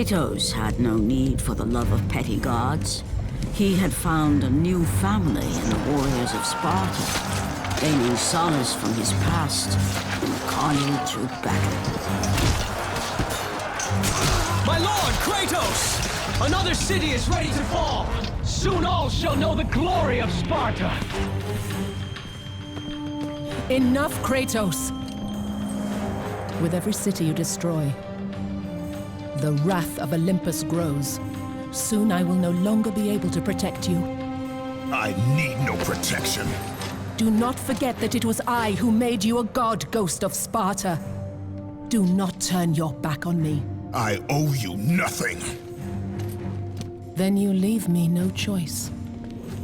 Kratos had no need for the love of petty gods. He had found a new family in the warriors of Sparta, gaining solace from his past in the carnage of battle. My lord, Kratos! Another city is ready to fall! Soon all shall know the glory of Sparta! Enough, Kratos! With every city you destroy, the wrath of Olympus grows. Soon I will no longer be able to protect you. I need no protection. Do not forget that it was I who made you a god, Ghost of Sparta. Do not turn your back on me. I owe you nothing. Then you leave me no choice.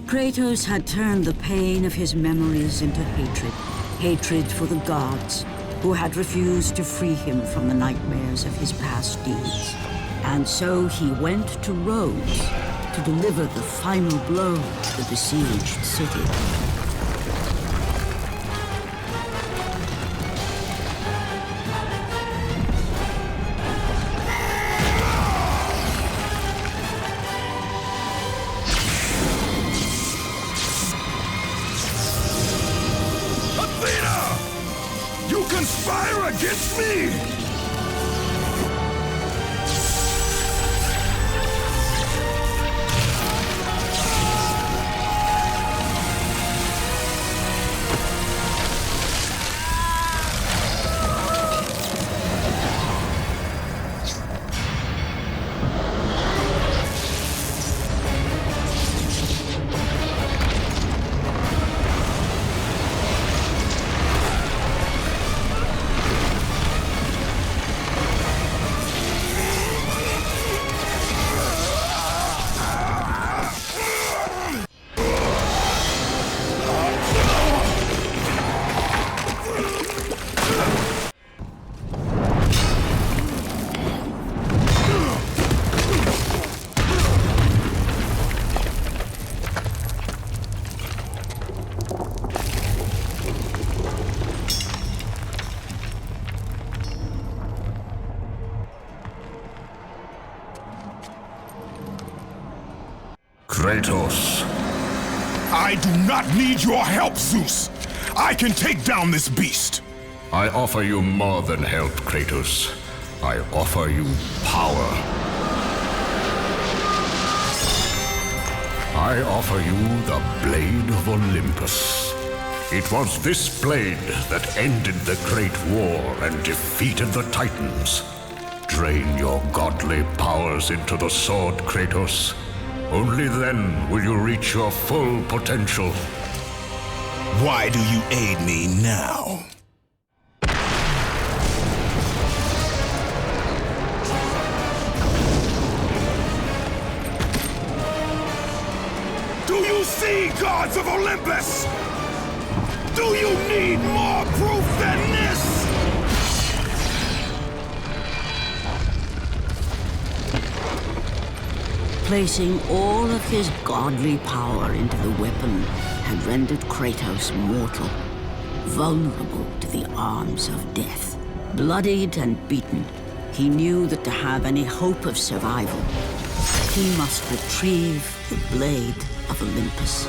Kratos had turned the pain of his memories into hatred. Hatred for the gods, who had refused to free him from the nightmares of his past deeds. And so he went to Rhodes to deliver the final blow to the besieged city. Athena! You conspire against me! Kratos. I do not need your help, Zeus! I can take down this beast! I offer you more than help, Kratos. I offer you power. I offer you the Blade of Olympus. It was this blade that ended the Great War and defeated the Titans. Drain your godly powers into the sword, Kratos. Only then will you reach your full potential. Why do you aid me now? Do you see, gods of Olympus? Do you need more proof than this? Placing all of his godly power into the weapon had rendered Kratos mortal, vulnerable to the arms of death. Bloodied and beaten, he knew that to have any hope of survival, he must retrieve the Blade of Olympus.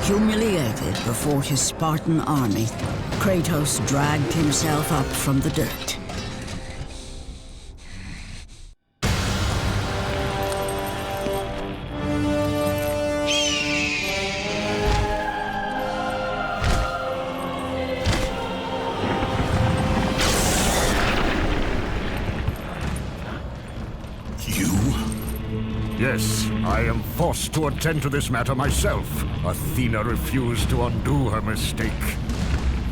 Humiliated before his Spartan army, Kratos dragged himself up from the dirt. Yes, I am forced to attend to this matter myself. Athena refused to undo her mistake.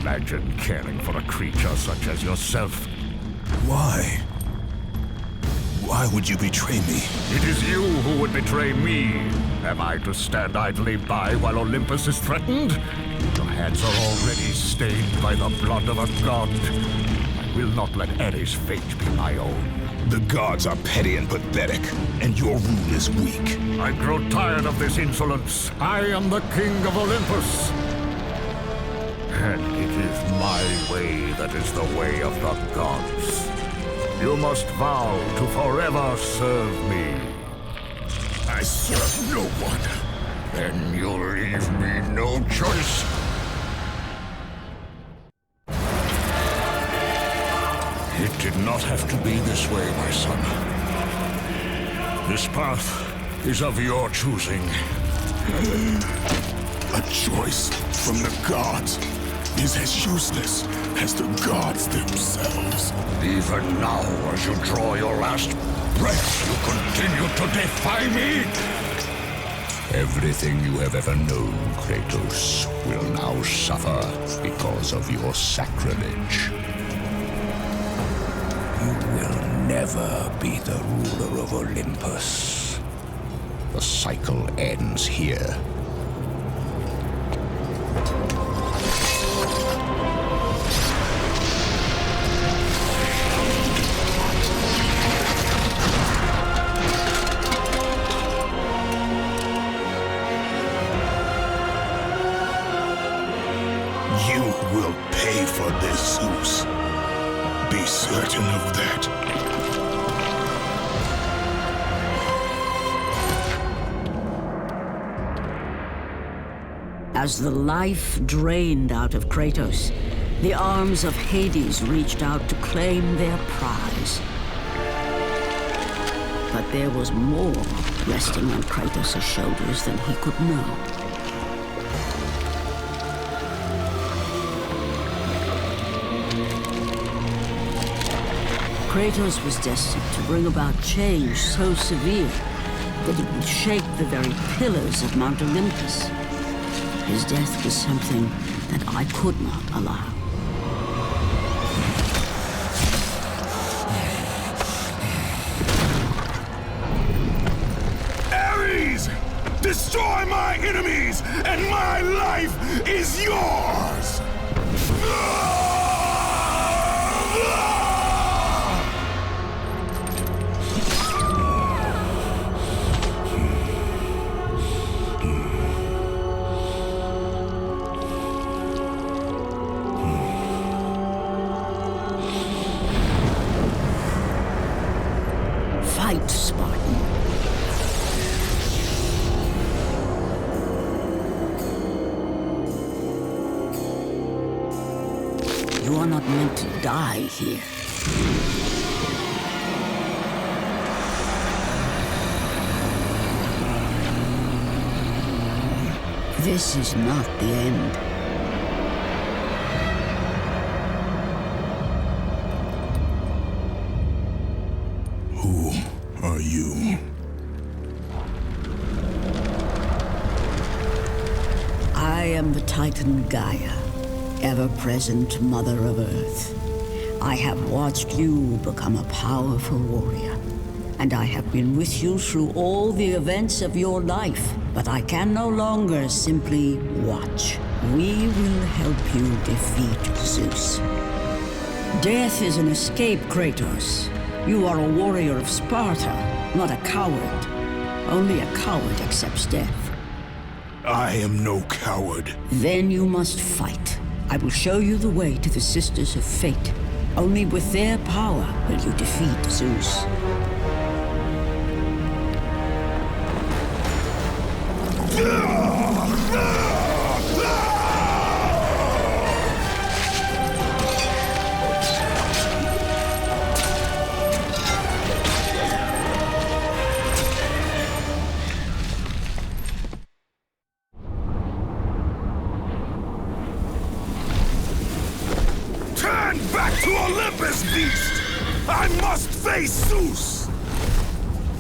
Imagine caring for a creature such as yourself. Why? Why would you betray me? It is you who would betray me. Am I to stand idly by while Olympus is threatened? Your hands are already stained by the blood of a god. I will not let Ares' fate be my own. The gods are petty and pathetic, and your rule is weak. I grow tired of this insolence. I am the king of Olympus. And it is my way that is the way of the gods. You must vow to forever serve me. I serve no one. Then you leave me no choice. It did not have to be this way, my son. This path is of your choosing. A choice from the gods is as useless as the gods themselves. Even now, as you draw your last breath, you continue to defy me? Everything you have ever known, Kratos, will now suffer because of your sacrilege. You will never be the ruler of Olympus. The cycle ends here. You will pay for this, Zeus. Be certain of that. As the life drained out of Kratos, the arms of Hades reached out to claim their prize. But there was more resting on Kratos' shoulders than he could know. Kratos was destined to bring about change so severe that it would shake the very pillars of Mount Olympus. His death was something that I could not allow. Ares! Destroy my enemies, and my life is yours! Fight, Spartan. You are not meant to die here. This is not the end. Who are you? I am the Titan Gaia, ever-present Mother of Earth. I have watched you become a powerful warrior, and I have been with you through all the events of your life, but I can no longer simply watch. We will help you defeat Zeus. Death is an escape, Kratos. You are a warrior of Sparta, not a coward. Only a coward accepts death. I am no coward. Then you must fight. I will show you the way to the Sisters of Fate. Only with their power will you defeat Zeus. Turn back to Olympus, beast! I must face Zeus!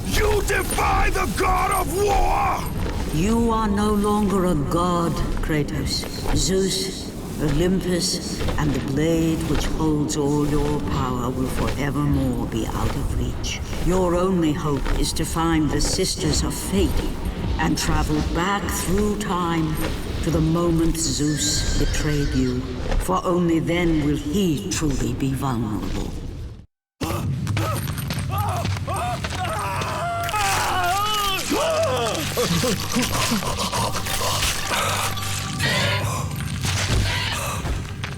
You defy the god of war! You are no longer a god, Kratos. Zeus Olympus and the blade which holds all your power will forevermore be out of reach. Your only hope is to find the Sisters of Fate and travel back through time to the moment Zeus betrayed you, for only then will he truly be vulnerable.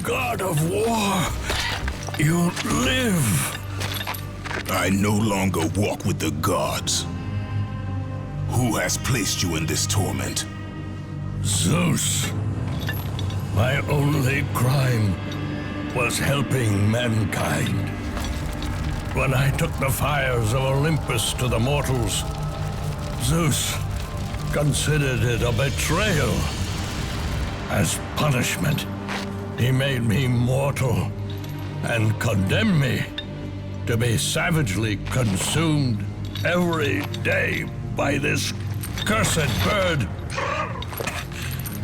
God of war, you live. I no longer walk with the gods. Who has placed you in this torment? Zeus. My only crime was helping mankind. When I took the fires of Olympus to the mortals, Zeus considered it a betrayal. As punishment, he made me mortal and condemned me to be savagely consumed every day by this cursed bird.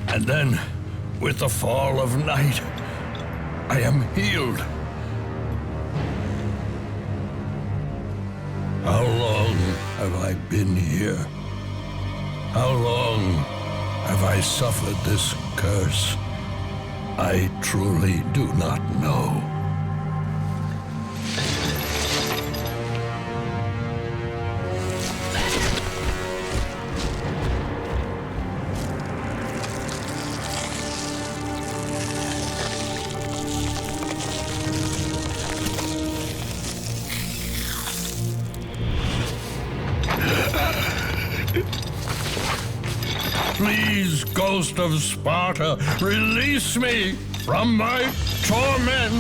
And then, with the fall of night, I am healed. How long have I been here? How long have I suffered this curse? I truly do not know. Please, Ghost of Sparta, release me from my torment!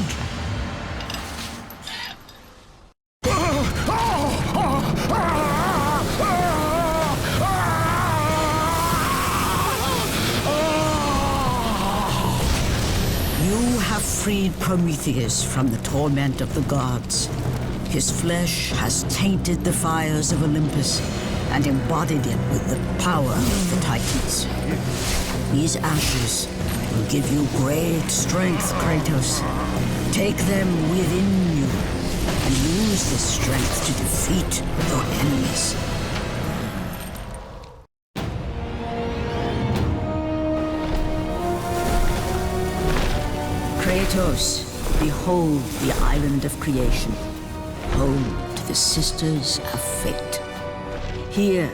You have freed Prometheus from the torment of the gods. His flesh has tainted the fires of Olympus and embodied it with the power of the Titans. These ashes will give you great strength, Kratos. Take them within you and use this strength to defeat your enemies. Kratos, behold the island of creation, home to the Sisters of Fate. Here,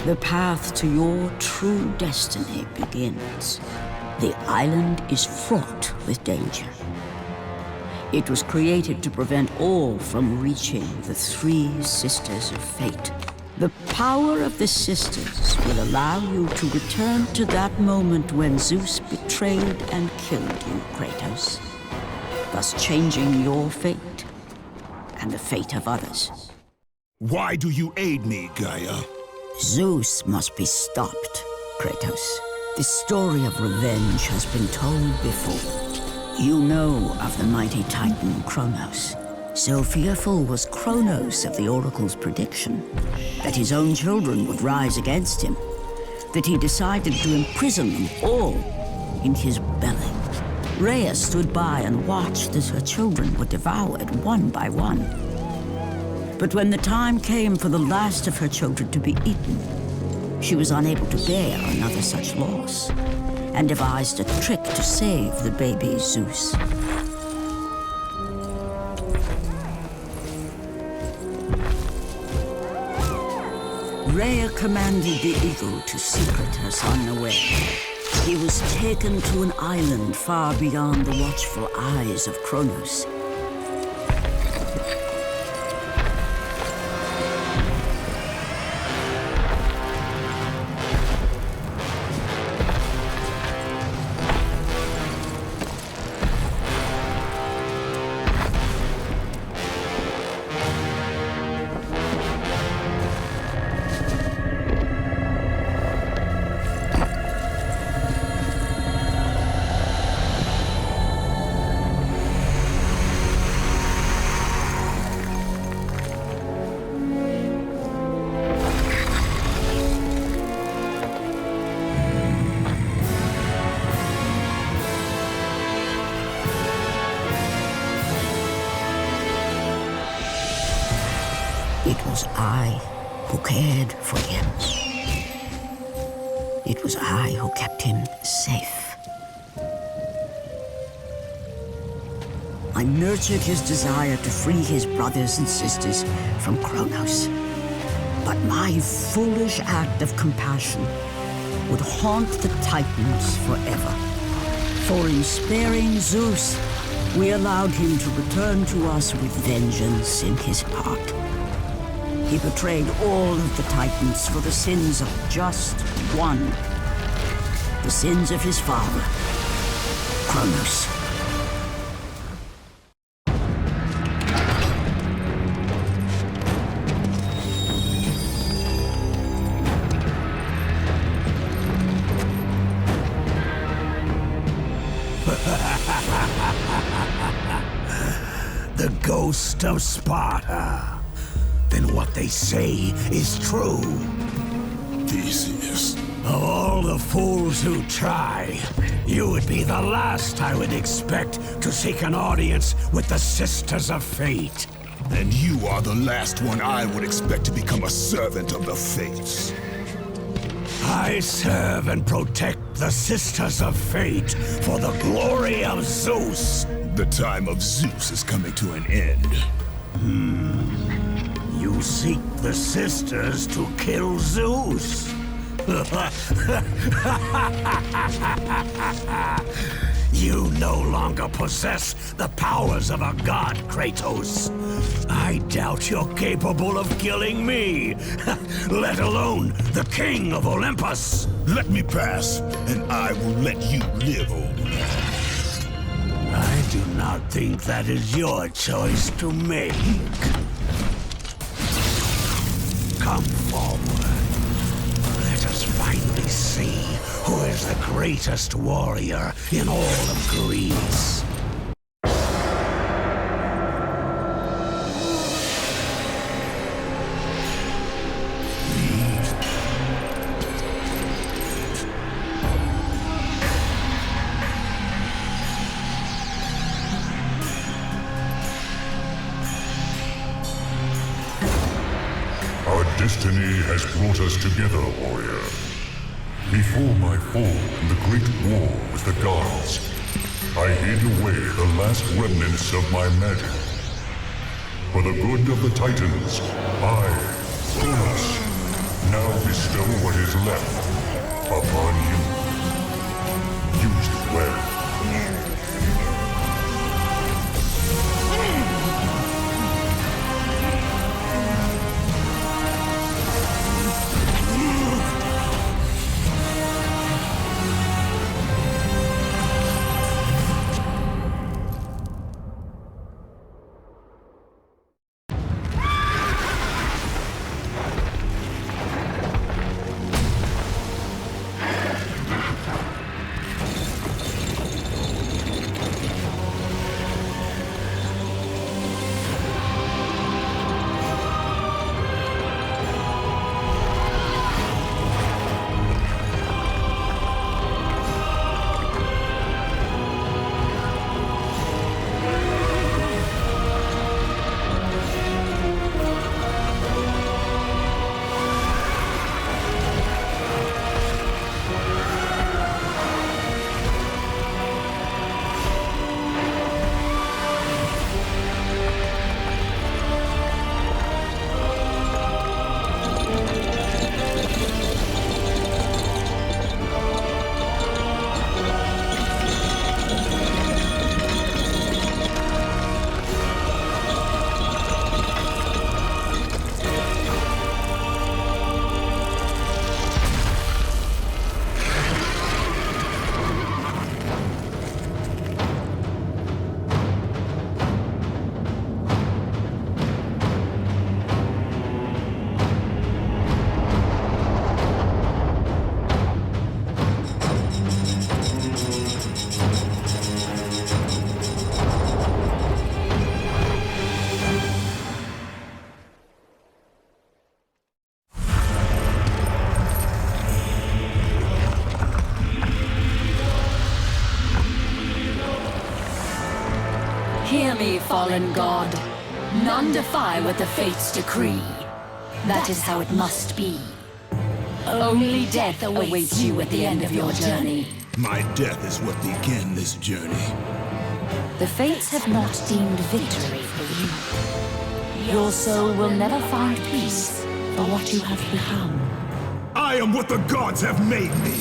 the path to your true destiny begins. The island is fraught with danger. It was created to prevent all from reaching the three Sisters of Fate. The power of the Sisters will allow you to return to that moment when Zeus betrayed and killed you, Kratos, thus changing your fate and the fate of others. Why do you aid me, Gaia? Zeus must be stopped, Kratos. The story of revenge has been told before. You know of the mighty Titan Kronos. So fearful was Kronos of the Oracle's prediction that his own children would rise against him, that he decided to imprison them all in his belly. Rhea stood by and watched as her children were devoured one by one. But when the time came for the last of her children to be eaten, she was unable to bear another such loss, and devised a trick to save the baby Zeus. Rhea commanded the eagle to secret her son away. He was taken to an island far beyond the watchful eyes of Kronos. was I who cared for him. It was I who kept him safe. I nurtured his desire to free his brothers and sisters from Kronos. But my foolish act of compassion would haunt the Titans forever. For in sparing Zeus, we allowed him to return to us with vengeance in his heart. He betrayed all of the Titans for the sins of just one. The sins of his father, Kronos. The ghost of Sparta. Then what they say is true. Theseus. Of all the fools who try, you would be the last I would expect to seek an audience with the Sisters of Fate. And you are the last one I would expect to become a servant of the Fates. I serve and protect the Sisters of Fate for the glory of Zeus. The time of Zeus is coming to an end. You seek the Sisters to kill Zeus. You no longer possess the powers of a god, Kratos. I doubt you're capable of killing me, let alone the king of Olympus. Let me pass, and I will let you live, old man. I do not think that is your choice to make. Come forward. Let us finally see who is the greatest warrior in all of Greece. Our destiny has brought us together, warrior. Before my fall in the great war with the gods, I hid away the last remnants of my magic. For the good of the Titans, I, Kronos, now bestow what is left upon you. Use it well. Hear me, fallen god. None defy what the fates decree. That is how it must be. Only death awaits you at the end of your journey. My death is what began this journey. The fates have not deemed victory for you. Your soul will never find peace for what you have become. I am what the gods have made me!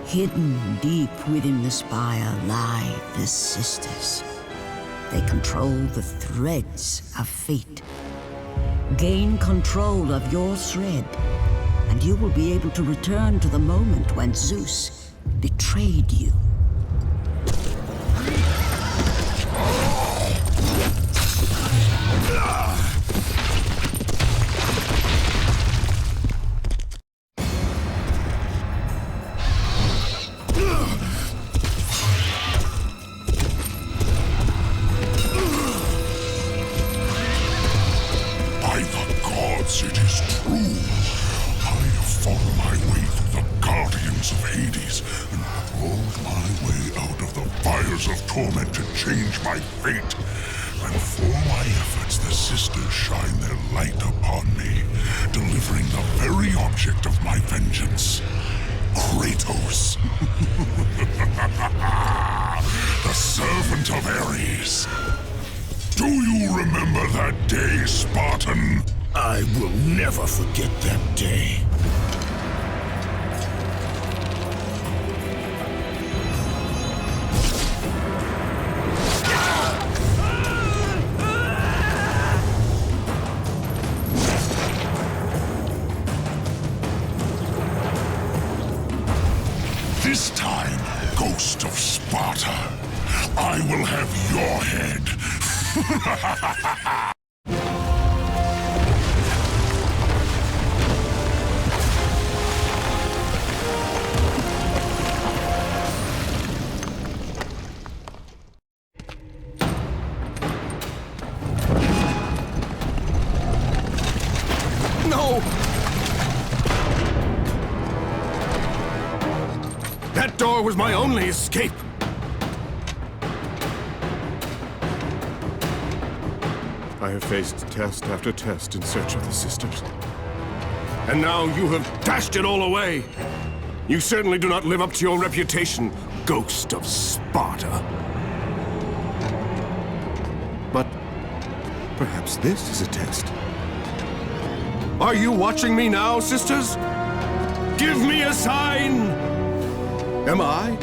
Hidden deep within the spire lie the sisters. They control the threads of fate. Gain control of your thread, and you will be able to return to the moment when Zeus betrayed you. It is true. I have fought my way through the guardians of Hades and crawled my way out of the fires of torment to change my fate. And for my efforts, the sisters shine their light upon me, delivering the very object of my vengeance, Kratos. The servant of Ares. Do you remember that day, Spartan? I will never forget that day. This time, Ghost of Sparta, I will have your head. No! That door was my only escape. I have faced test after test in search of the sisters. And now you have dashed it all away. You certainly do not live up to your reputation, Ghost of Sparta. But perhaps this is a test. Are you watching me now, sisters? Give me a sign! Am I,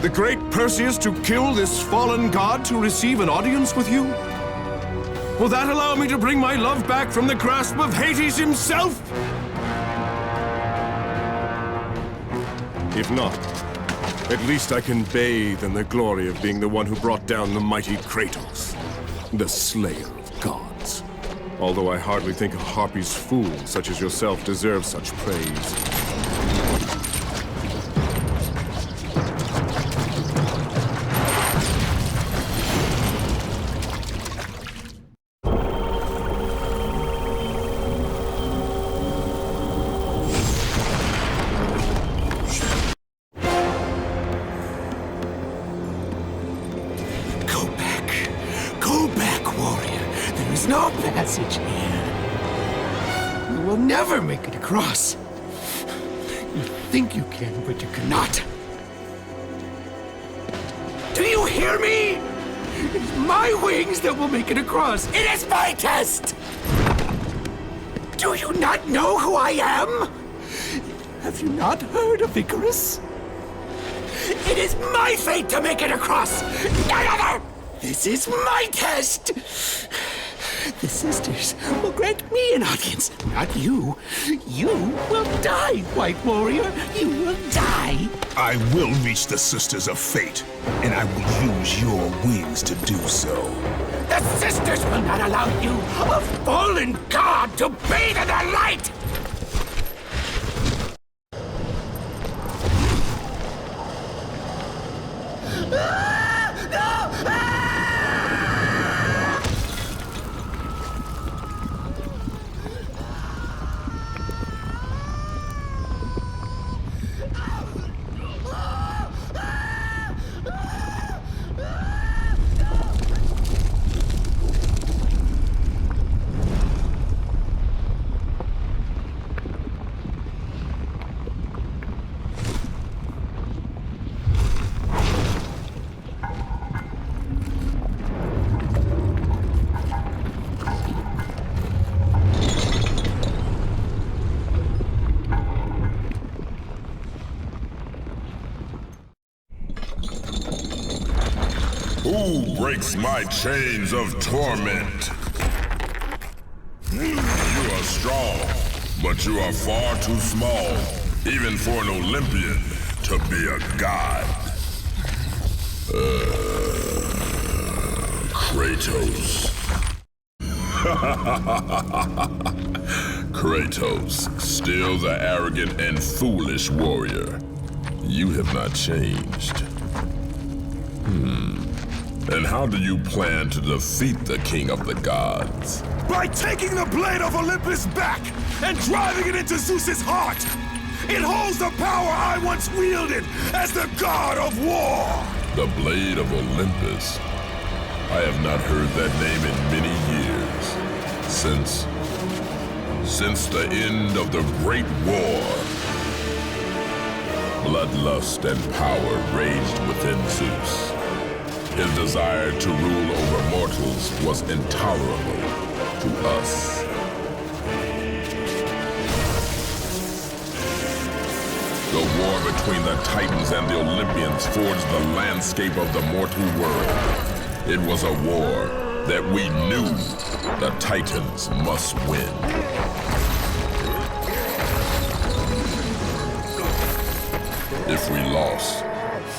the great Perseus, to kill this fallen god to receive an audience with you? Will that allow me to bring my love back from the grasp of Hades himself? If not, at least I can bathe in the glory of being the one who brought down the mighty Kratos, the slayer of gods. Although I hardly think a Harpy's fool such as yourself deserves such praise. No passage here. You will never make it across. You think you can, but you cannot. Do you hear me? It is my wings that will make it across. It is my test! Do you not know who I am? Have you not heard of Icarus? It is my fate to make it across, none other! This is my test! The sisters will grant me an audience, not you. You will die, White Warrior. You will die. I will reach the Sisters of Fate, and I will use your wings to do so. The sisters will not allow you, a fallen god, to bathe in their light! Who breaks my chains of torment? You are strong, but you are far too small, even for an Olympian to be a god. Kratos. Kratos, still the arrogant and foolish warrior. You have not changed. And how do you plan to defeat the king of the gods? By taking the blade of Olympus back and driving it into Zeus's heart! It holds the power I once wielded as the god of war! The blade of Olympus? I have not heard that name in many years. Since the end of the Great War. Bloodlust and power raged within Zeus. His desire to rule over mortals was intolerable to us. The war between the Titans and the Olympians forged the landscape of the mortal world. It was a war that we knew the Titans must win. If we lost,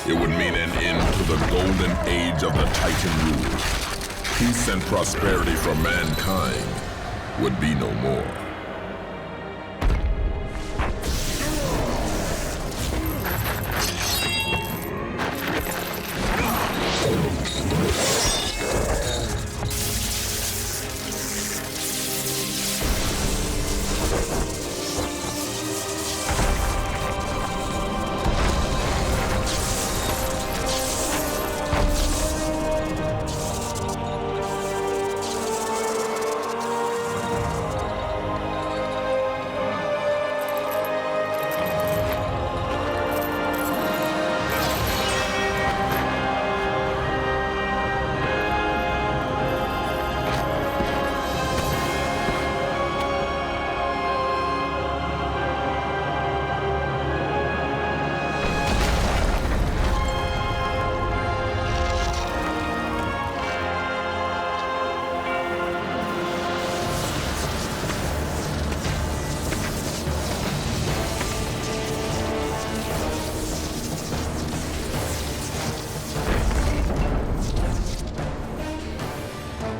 it would mean an end to the golden age of the Titan rule. Peace and prosperity for mankind would be no more.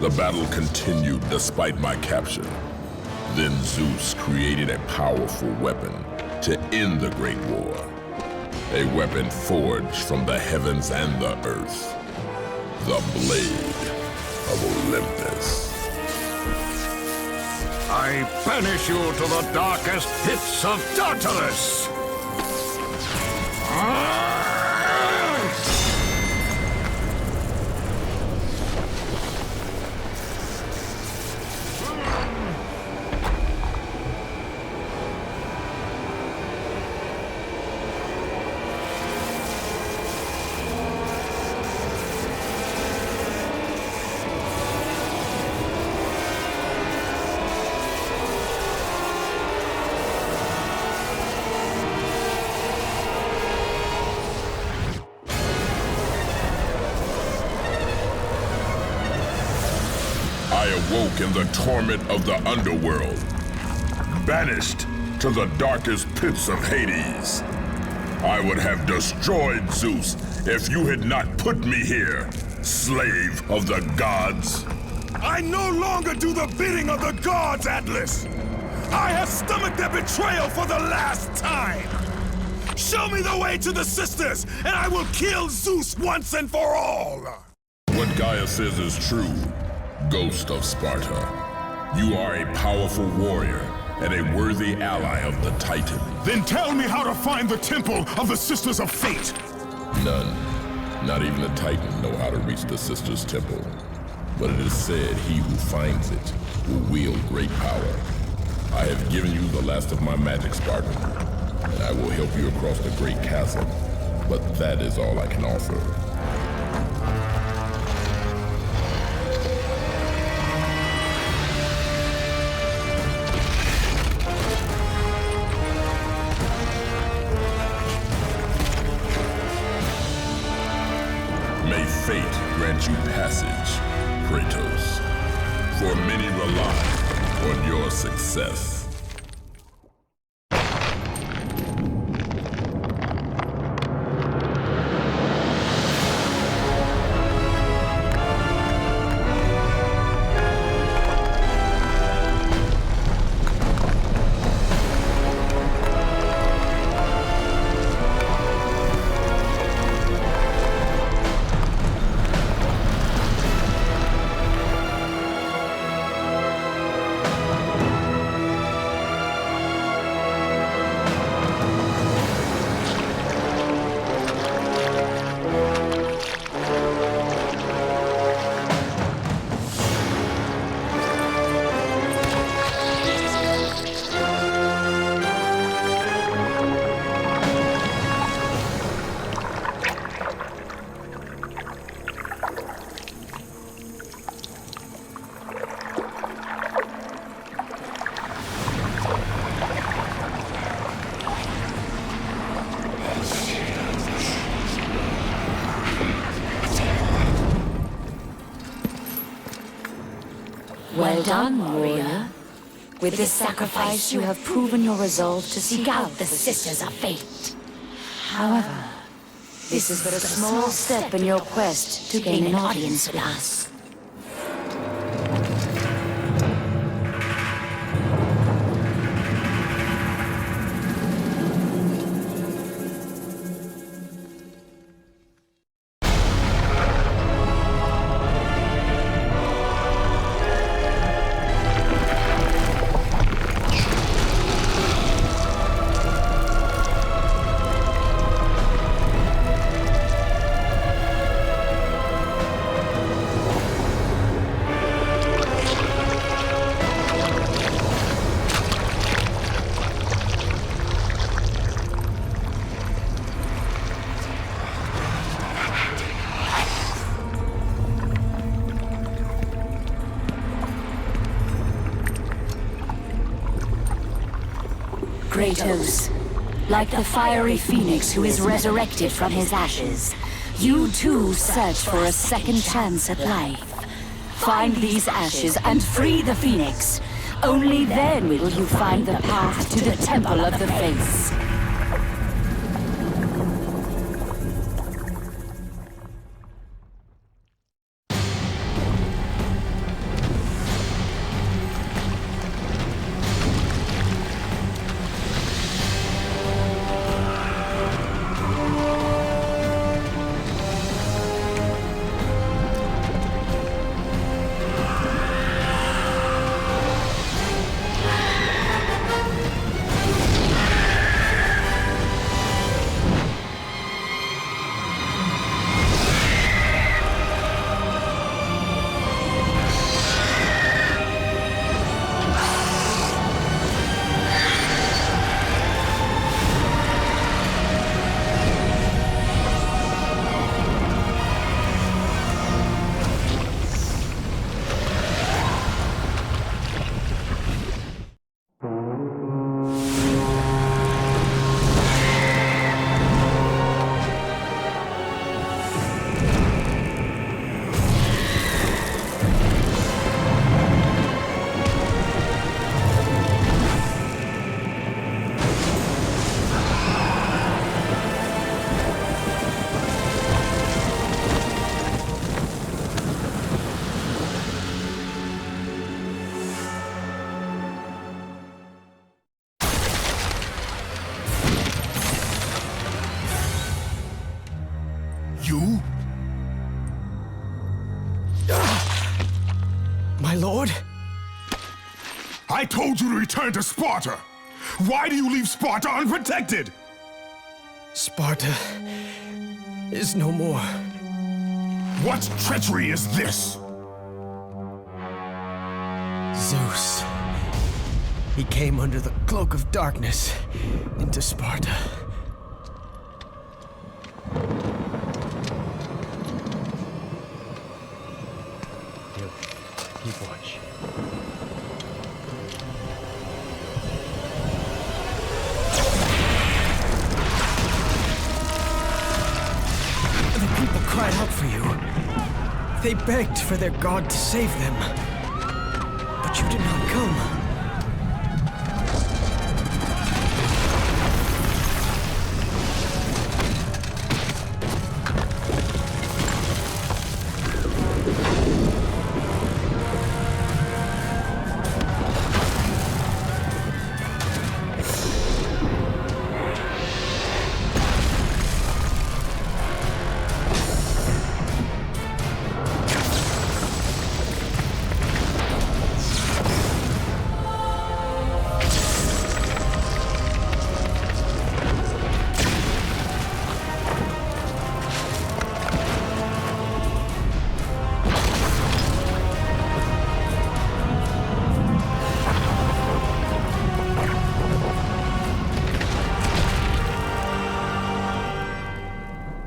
The battle continued despite my capture. Then Zeus created a powerful weapon to end the Great War. A weapon forged from the heavens and the earth. The Blade of Olympus. I banish you to the darkest pits of Tartarus! I awoke in the torment of the underworld, banished to the darkest pits of Hades. I would have destroyed Zeus if you had not put me here, slave of the gods. I no longer do the bidding of the gods, Atlas! I have stomached their betrayal for the last time! Show me the way to the sisters, and I will kill Zeus once and for all! What Gaia says is true, Ghost of Sparta. You are a powerful warrior and a worthy ally of the Titan. Then tell me how to find the temple of the Sisters of Fate! None, not even the Titan, know how to reach the Sisters' Temple. But it is said he who finds it will wield great power. I have given you the last of my magic, Spartan, and I will help you across the great chasm, but that is all I can offer. May fate grant you passage, Kratos, for many rely on your success. Well done, warrior. With this sacrifice, you have proven your resolve to seek out the Sisters of Fate. However, this is but a small step in your quest to gain an audience with us. Kratos, like the fiery phoenix who is resurrected from his ashes, you too search for a second chance at life. Find these ashes and free the phoenix. Only then will you find the path to the Temple of the Fates. My lord? I told you to return to Sparta! Why do you leave Sparta unprotected? Sparta is no more. What treachery is this? Zeus. He came under the cloak of darkness into Sparta. Keep watch. The people cried out for you. They begged for their god to save them. But you did not come.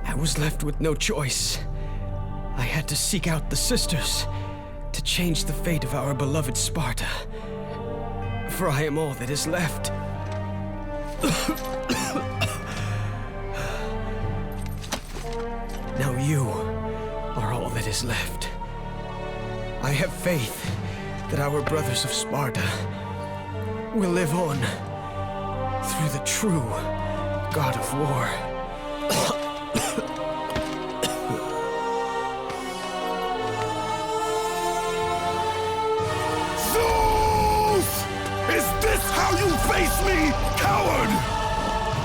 I was left with no choice. I had to seek out the sisters to change the fate of our beloved Sparta. For I am all that is left. Now you are all that is left. I have faith that our brothers of Sparta will live on through the true God of War. How you face me, coward!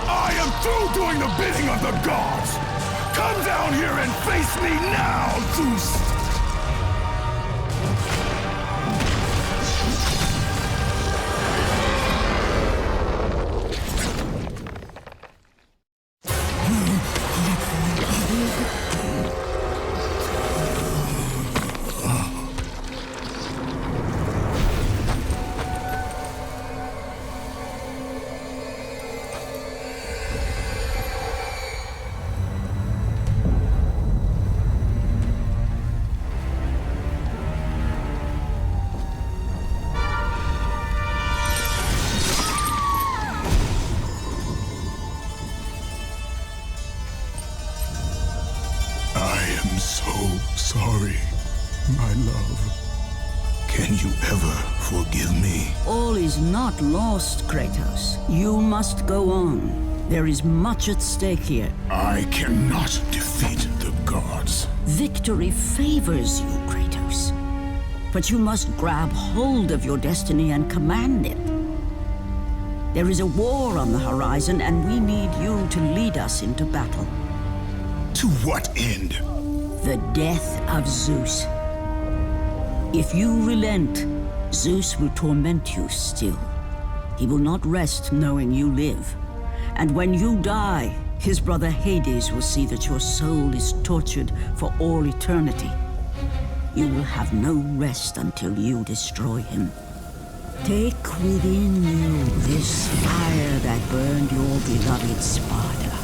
I am through doing the bidding of the gods! Come down here and face me now, Zeus! Sorry, my love. Can you ever forgive me? All is not lost, Kratos. You must go on. There is much at stake here. I cannot defeat the gods. Victory favors you, Kratos. But you must grab hold of your destiny and command it. There is a war on the horizon, and we need you to lead us into battle. To what end? The death of Zeus. If you relent, Zeus will torment you still. He will not rest knowing you live. And when you die, his brother Hades will see that your soul is tortured for all eternity. You will have no rest until you destroy him. Take within you this fire that burned your beloved Sparta.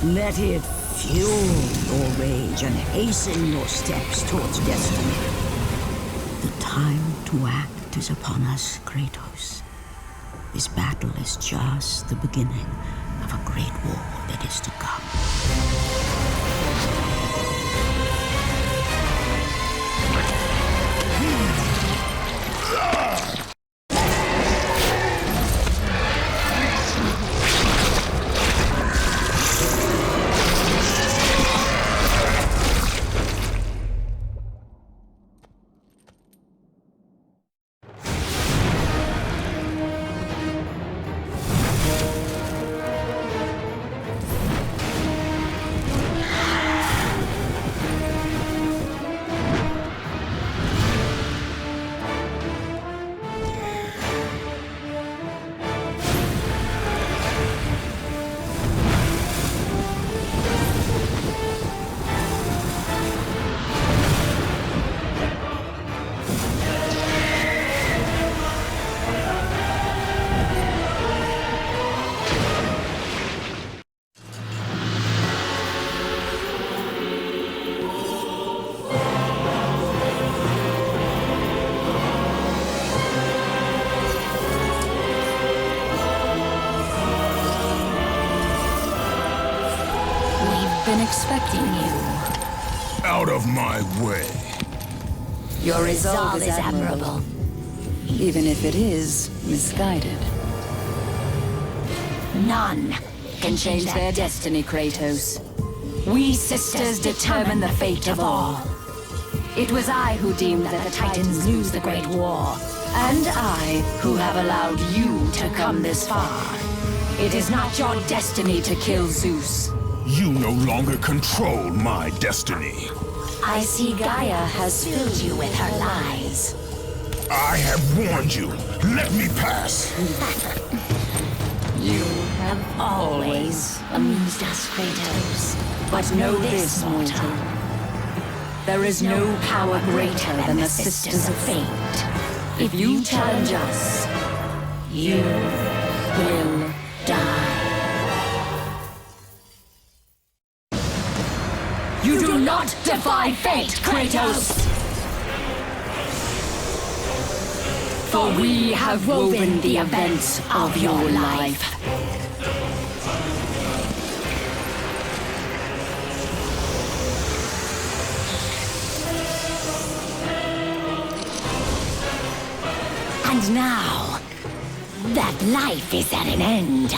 Let it fuel your rage and hasten your steps towards destiny. The time to act is upon us, Kratos. This battle is just the beginning of a great war that is to come. expecting you. Out of my way. Your resolve is admirable, even if it is misguided. None can change their destiny, Kratos. We sisters determine the fate of all. It was I who deemed that the Titans lose the Great War, and I who have allowed you to come this far. It is not your destiny to kill Zeus. You no longer control my destiny. I see Gaia has filled you with her lies. I have warned you. Let me pass. You have always amused us, Kratos. But know this, mortal. There is no power greater than the Sisters of Fate. If you challenge us, you will die. You do not defy fate, Kratos! For we have woven the events of your life. And now, that life is at an end.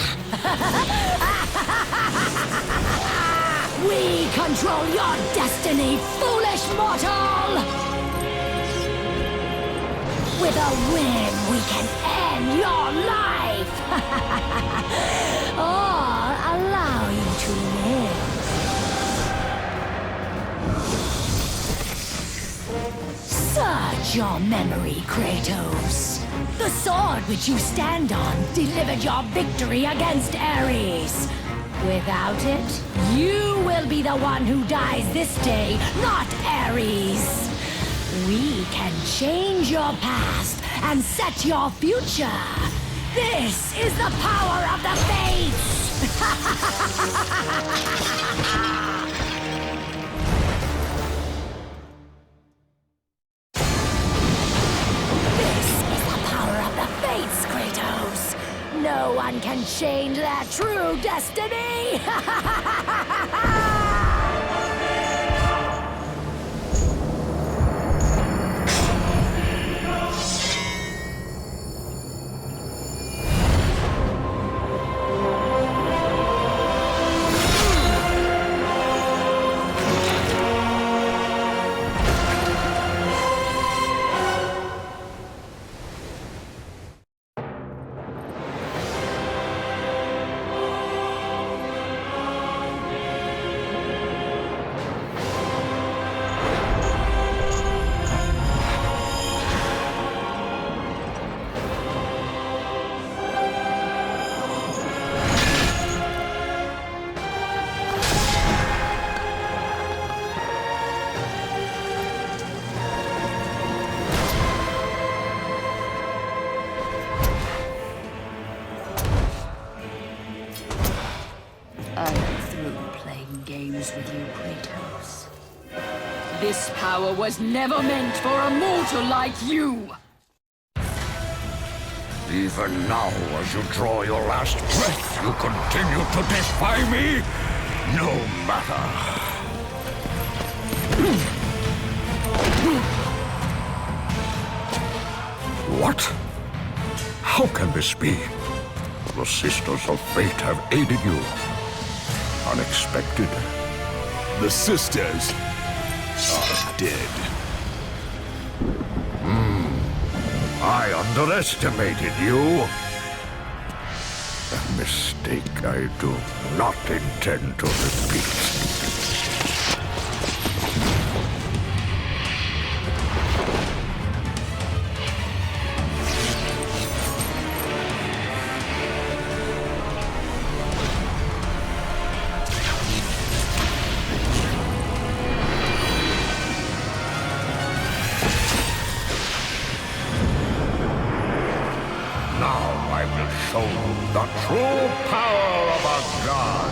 We control your destiny, foolish mortal! With a whim, we can end your life! Or allow you to live. Search your memory, Kratos. The sword which you stand on delivered your victory against Ares. Without it, you will be the one who dies this day, not Ares. We can change your past and set your future. This is the power of the Fates! This is the power of the Fates, Kratos! No one can change their true destiny! With you, Kratos. This power was never meant for a mortal like you! Even now, as you draw your last breath, you continue to defy me? No matter. What? How can this be? The Sisters of Fate have aided you. Unexpected. The sisters are dead. I underestimated you. A mistake I do not intend to repeat. Show you the true power of a god.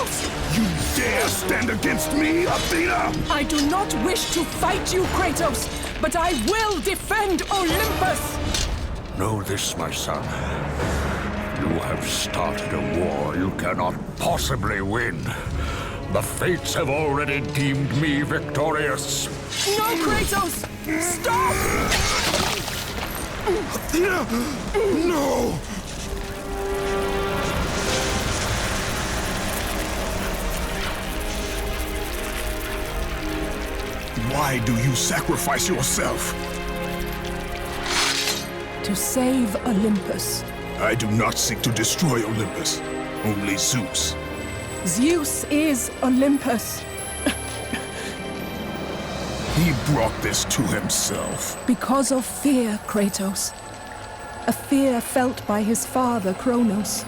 Kratos! You dare stand against me, Athena? I do not wish to fight you, Kratos, but I will defend Olympus! Know this, my son. You have started a war you cannot possibly win. The fates have already deemed me victorious. No, Kratos! Stop! Athena! No! Why do you sacrifice yourself? To save Olympus. I do not seek to destroy Olympus, only Zeus. Zeus is Olympus. He brought this to himself. Because of fear, Kratos. A fear felt by his father, Kronos.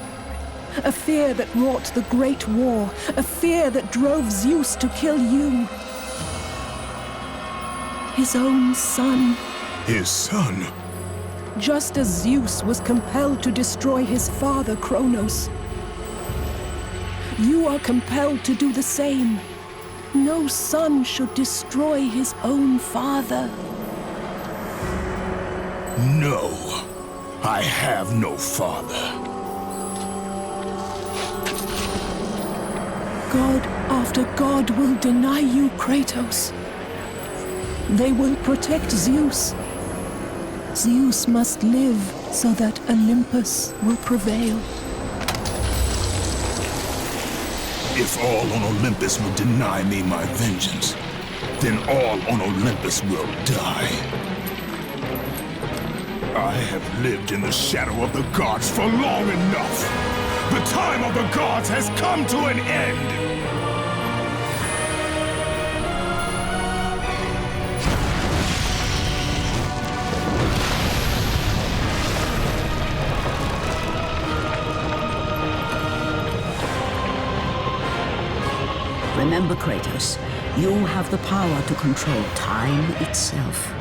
A fear that wrought the Great War. A fear that drove Zeus to kill you. His own son. His son? Just as Zeus was compelled to destroy his father, Kronos. You are compelled to do the same. No son should destroy his own father. No, I have no father. God after God will deny you, Kratos. They will protect Zeus. Zeus must live so that Olympus will prevail. If all on Olympus will deny me my vengeance, then all on Olympus will die. I have lived in the shadow of the gods for long enough. The time of the gods has come to an end. Remember, Kratos, you have the power to control time itself.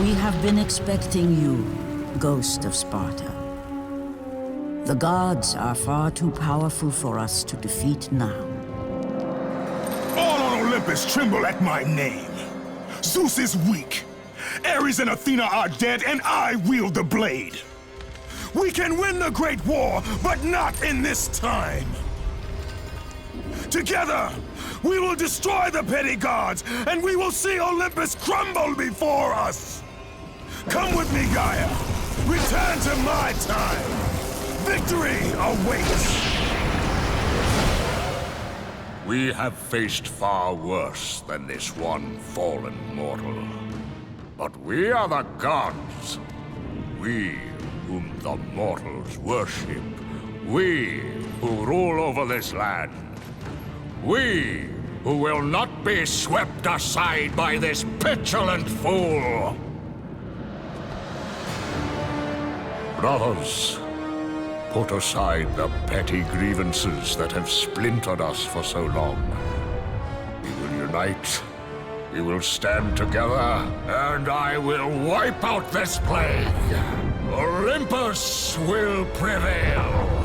We have been expecting you, Ghost of Sparta. The gods are far too powerful for us to defeat now. All on Olympus tremble at my name. Zeus is weak. Ares and Athena are dead, and I wield the blade. We can win the Great War, but not in this time. Together, we will destroy the petty gods, and we will see Olympus crumble before us. Come with me, Gaia. Return to my time. Victory awaits. We have faced far worse than this one fallen mortal. But we are the gods. We whom the mortals worship. We who rule over this land. We who will not be swept aside by this petulant fool. Brothers, put aside the petty grievances that have splintered us for so long. We will unite, we will stand together, and I will wipe out this plague. Olympus will prevail.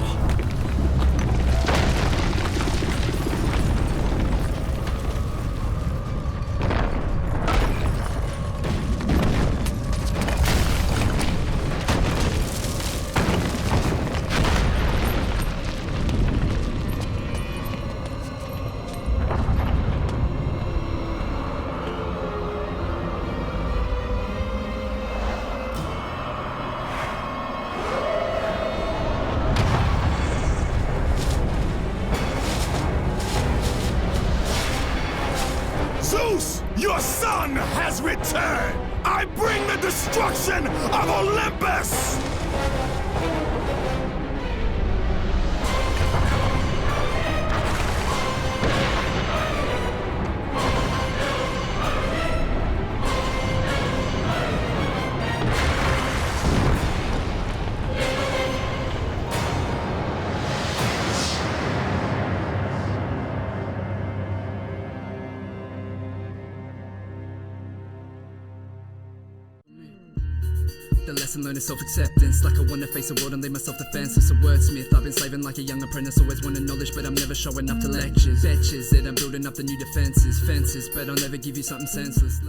one has returned! I bring the destruction of Olympus! The lesson learned is self-acceptance. Like I wanna face the world and leave myself defenseless. A wordsmith, I've been slaving like a young apprentice. Always wanted knowledge, but I'm never showing up to lectures. Betches that I'm building up the new defenses. Fences, but I'll never give you something senseless.